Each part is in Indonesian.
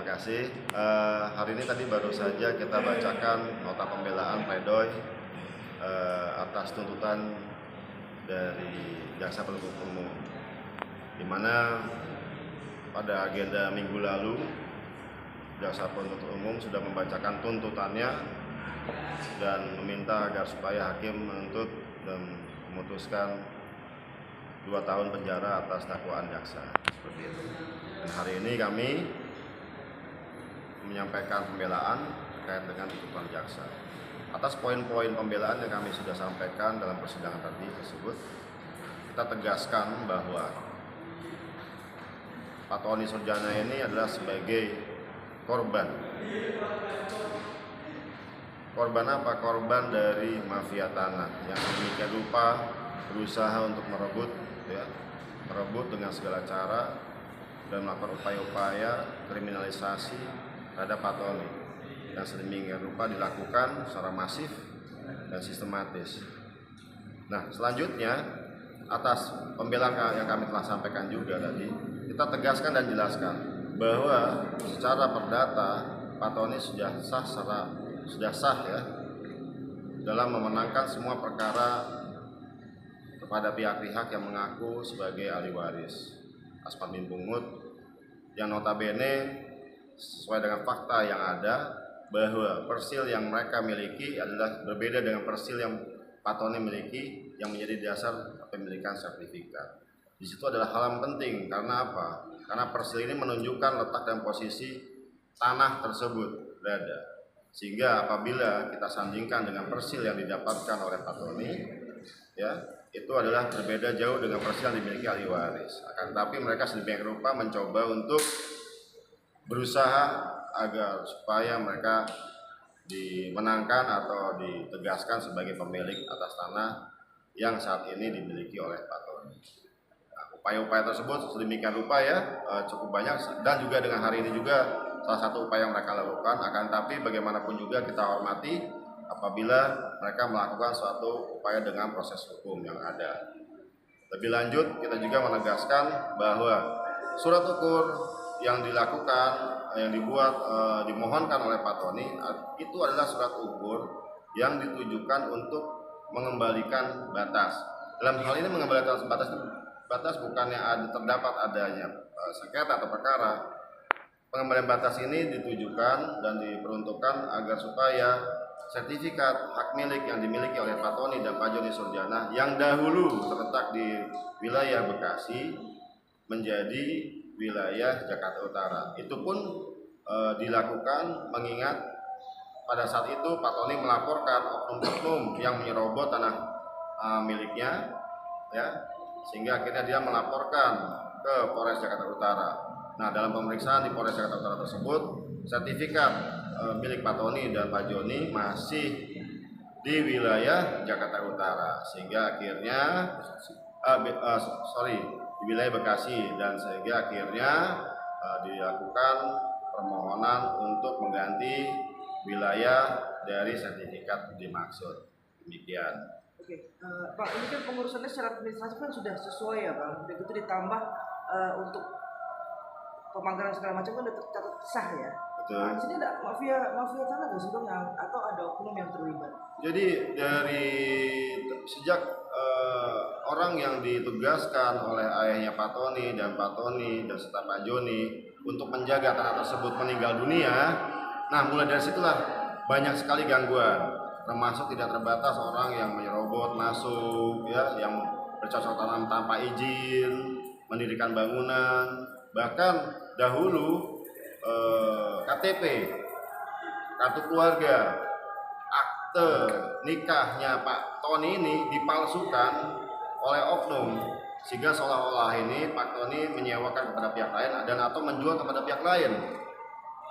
terima kasih. Hari ini tadi baru saja kita bacakan nota pembelaan pledoi atas tuntutan dari jaksa penuntut umum, di mana pada agenda minggu lalu jaksa penuntut umum sudah membacakan tuntutannya dan meminta agar supaya hakim menuntut dan memutuskan 2 tahun penjara atas dakwaan jaksa, seperti itu. Dan hari ini kami menyampaikan pembelaan terkait dengan tuntutan jaksa. Atas poin-poin pembelaan yang kami sudah sampaikan dalam persidangan tadi tersebut, kita tegaskan bahwa Pak Tony Surjana ini adalah sebagai korban. Korban apa? Korban dari mafia tanah yang sedemikian rupa berusaha untuk merebut dengan segala cara dan melakukan upaya-upaya kriminalisasi terhadap Pak Tony, yang sedemikian rupa dilakukan secara masif dan sistematis. Nah, selanjutnya atas pembelaan yang kami telah sampaikan juga tadi, kita tegaskan dan jelaskan bahwa secara perdata Pak Tony sudah sah ya dalam memenangkan semua perkara kepada pihak-pihak yang mengaku sebagai ahli waris Asman bin Bungut, yang notabene sesuai dengan fakta yang ada bahwa persil yang mereka miliki adalah berbeda dengan persil yang Pak Tony miliki yang menjadi dasar pemilikan sertifikat. Di situ adalah hal yang penting, karena apa? Karena persil ini menunjukkan letak dan posisi tanah tersebut berada. Sehingga apabila kita sandingkan dengan persil yang didapatkan oleh Pak Tony, ya, itu adalah berbeda jauh dengan persil yang dimiliki ahli waris. Akan tetapi mereka sedemikian rupa mencoba untuk berusaha agar supaya mereka dimenangkan atau ditegaskan sebagai pemilik atas tanah yang saat ini dimiliki oleh Pak Tony. Nah, upaya-upaya tersebut sedemikian rupa ya cukup banyak, dan juga dengan hari ini juga salah satu upaya yang mereka lakukan. Akan tapi bagaimanapun juga kita hormati apabila mereka melakukan suatu upaya dengan proses hukum yang ada. Lebih lanjut, kita juga menegaskan bahwa surat ukur yang dimohonkan oleh Pak Tony itu adalah surat ukur yang ditujukan untuk mengembalikan batas. Dalam hal ini mengembalikan batas bukannya terdapat adanya sengketa atau perkara. Pengembalian batas ini ditujukan dan diperuntukkan agar supaya sertifikat hak milik yang dimiliki oleh Pak Tony dan Pak Joni Surjana yang dahulu terletak di wilayah Bekasi menjadi wilayah Jakarta Utara. Itu pun dilakukan mengingat pada saat itu Pak Tony melaporkan oknum-oknum yang menyerobot tanah miliknya, ya, sehingga akhirnya dia melaporkan ke Polres Jakarta Utara. Nah, dalam pemeriksaan di Polres Jakarta Utara tersebut, sertifikat milik Pak Tony dan Pak Joni masih di wilayah Jakarta Utara, sehingga akhirnya di wilayah Bekasi, dan sehingga akhirnya dilakukan permohonan untuk mengganti wilayah dari sertifikat dimaksud. Demikian. Oke, Pak, ini kan pengurusannya secara administratif kan sudah sesuai ya, Bang. Begitu ditambah untuk pemanggilan segala macam kan udah tercatat sah ya. Betul. Nah, di sini ada mafia tanah nggak sih, Bang, atau ada oknum yang terlibat? Jadi dari sejak orang yang ditugaskan oleh ayahnya Pak Tony dan Pak Tony dan serta Pak Joni untuk menjaga tanah tersebut meninggal dunia, nah mulai dari situlah banyak sekali gangguan, termasuk tidak terbatas orang yang menyerobot masuk, ya, yang bercocok tanam tanpa izin, mendirikan bangunan, bahkan dahulu KTP, kartu keluarga, akte nikahnya Pak Tony ini dipalsukan oleh oknum, sehingga seolah-olah ini Pak Tony menyewakan kepada pihak lain dan atau menjual kepada pihak lain.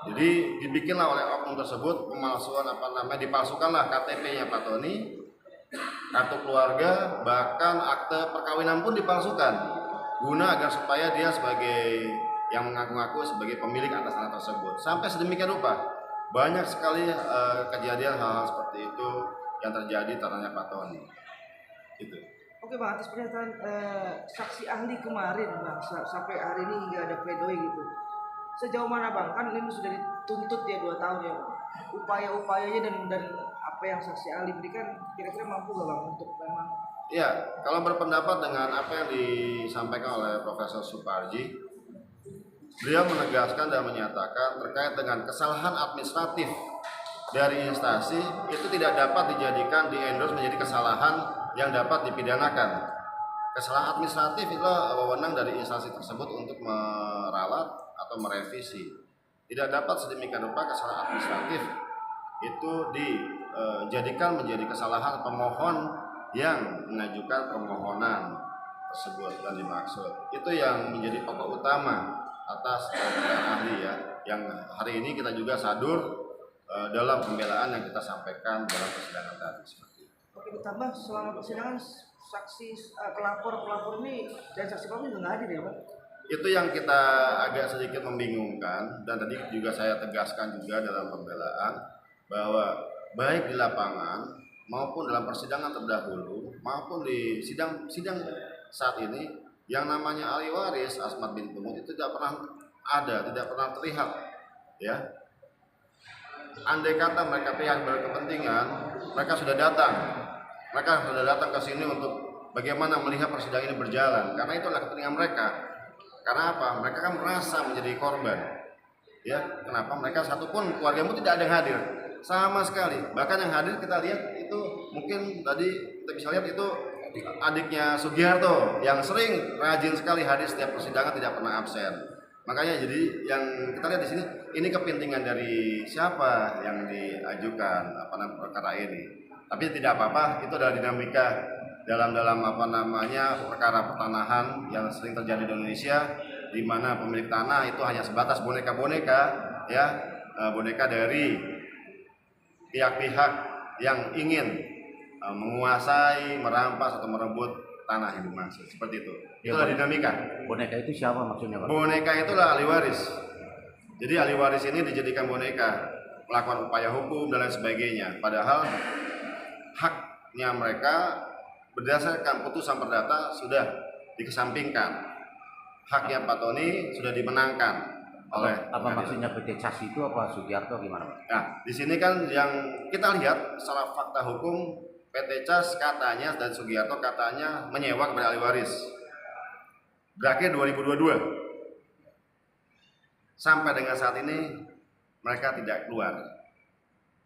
Jadi dibikinlah oleh oknum tersebut pemalsuan dipalsukanlah KTP-nya Pak Tony, kartu keluarga, bahkan akte perkawinan pun dipalsukan, guna agar supaya dia sebagai yang mengaku-ngaku sebagai pemilik atas tanah tersebut. Sampai sedemikian rupa banyak sekali kejadian hal-hal seperti itu yang terjadi tanahnya Pak Tony. Itu. Oke, Bang, atas pernyataan saksi ahli kemarin, Bang, sampai hari ini hingga ada pledoi gitu. sejauh mana Bang? Kan ini sudah dituntut ya 2 tahun ya Bang. Upaya-upayanya dan apa yang saksi ahli berikan kira-kira mampu gak Bang untuk memang. Ya, kalau berpendapat dengan apa yang disampaikan oleh Profesor Suparji, beliau menegaskan dan menyatakan terkait dengan kesalahan administratif dari instansi itu tidak dapat dijadikan di-endorse menjadi kesalahan yang dapat dipidanakan. Kesalahan administratif itulah wewenang dari instansi tersebut untuk meralat atau merevisi. Tidak dapat sedemikian rupa kesalahan administratif itu dijadikan menjadi kesalahan pemohon yang mengajukan permohonan tersebut dan dimaksud. Itu yang menjadi pokok utama atas keterangan ahli ya, yang hari ini kita juga sadur dalam pembelaan yang kita sampaikan dalam persidangan tadi seperti itu. Oke, ditambah selama persidangan saksi pelapor ini dan saksi pelapor juga nggak hadir ya Bang? Itu yang kita agak sedikit membingungkan, dan tadi juga saya tegaskan juga dalam pembelaan bahwa baik di lapangan maupun dalam persidangan terdahulu maupun di sidang saat ini yang namanya ahli waris Asmat bin Pumut itu tidak pernah ada, tidak pernah terlihat ya. Andai kata mereka pihak berkepentingan, mereka sudah datang ke sini untuk bagaimana melihat persidangan ini berjalan, karena itu adalah kepentingan mereka. Karena apa? Mereka kan merasa menjadi korban. Ya, kenapa mereka satupun keluargamu tidak ada yang hadir sama sekali. Bahkan yang hadir kita lihat itu mungkin tadi kita bisa lihat itu adiknya Sugiharto yang sering rajin sekali hadir setiap persidangan, tidak pernah absen. Makanya jadi yang kita lihat di sini ini kepentingan dari siapa yang diajukan perkara ini. Tapi tidak apa-apa, itu adalah dinamika dalam perkara pertanahan yang sering terjadi di Indonesia, di mana pemilik tanah itu hanya sebatas boneka-boneka ya, boneka dari pihak-pihak yang ingin menguasai, merampas atau merebut tanah yang dimaksud, seperti itu. Itulah dinamika. Boneka itu siapa maksudnya Pak? Boneka itulah ahli waris. Jadi ahli waris ini dijadikan boneka, melakukan upaya hukum dan lain sebagainya. Padahal haknya mereka berdasarkan putusan perdata sudah dikesampingkan. Haknya Pak Tony sudah dimenangkan oleh apa maksudnya PT Cas itu apa Sugiharto gimana Pak? Nah, di sini kan yang kita lihat secara fakta hukum, PT Cas katanya dan Sugiharto katanya menyewa kepada ahli waris. Berakhir 2022. Sampai dengan saat ini mereka tidak keluar.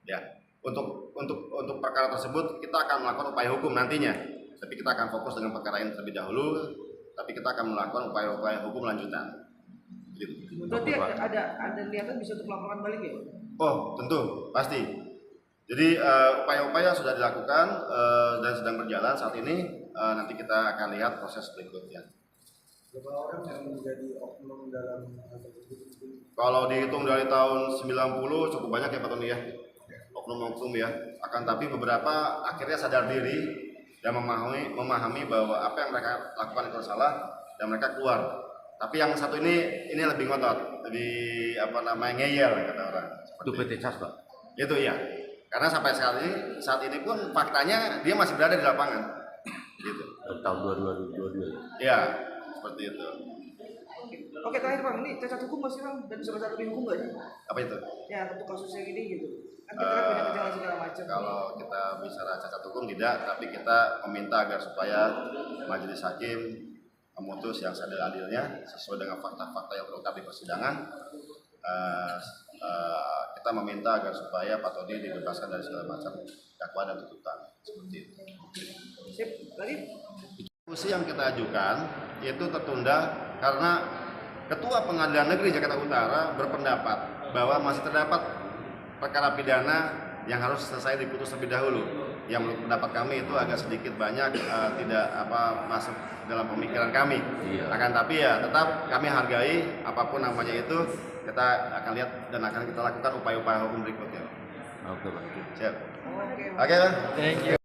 Ya, untuk perkara tersebut kita akan melakukan upaya hukum nantinya. Tapi kita akan fokus dengan perkara ini terlebih dahulu. Tapi kita akan melakukan upaya-upaya hukum lanjutan. Gitu. Berarti ada niatan bisa untuk melaporkan balik ya? Oh, tentu, pasti. Jadi upaya-upaya sudah dilakukan dan sedang berjalan saat ini. Nanti kita akan lihat proses berikutnya. Berapa orang yang menjadi oknum dalam hal tersebut? Kalau dihitung dari tahun 90 cukup banyak ya Pak Tony ya, oknum-oknum ya. Akan tapi beberapa akhirnya sadar diri dan memahami bahwa apa yang mereka lakukan itu salah dan mereka keluar. Tapi yang satu ini lebih ngotot, lebih ngeyel kata orang. Itu PT Cas Pak? Itu ya. Karena sampai saat ini pun faktanya dia masih berada di lapangan. Gitu. Dari tahun 2022 ya. Seperti itu. Oke, terakhir Bang, ini cacat hukum masih Bang dan bisa lebih hukum nggak sih? Apa itu? Ya untuk kasus yang ini gitu. Kan kita kan banyak kejanggalan segala macam. Kalau kita bicara cacat hukum tidak, tapi kita meminta agar supaya majelis hakim memutus yang seadil-adilnya sesuai dengan fakta-fakta yang terungkap di persidangan. Kita meminta agar supaya Pak Tony dibebaskan dari segala macam dakwaan dan tuntutan seperti itu. Sip, lagi? Diskusi yang kita ajukan itu tertunda karena Ketua Pengadilan Negeri Jakarta Utara berpendapat bahwa masih terdapat perkara pidana yang harus selesai diputus terlebih dahulu. Yang menurut pendapat kami itu agak sedikit banyak tidak masuk dalam pemikiran kami. Iya. Akan tapi ya tetap kami hargai apapun namanya itu, kita akan lihat dan akan kita lakukan upaya-upaya hukum berikutnya. Oke Pak. Siap. Oke. Oke. Thank you.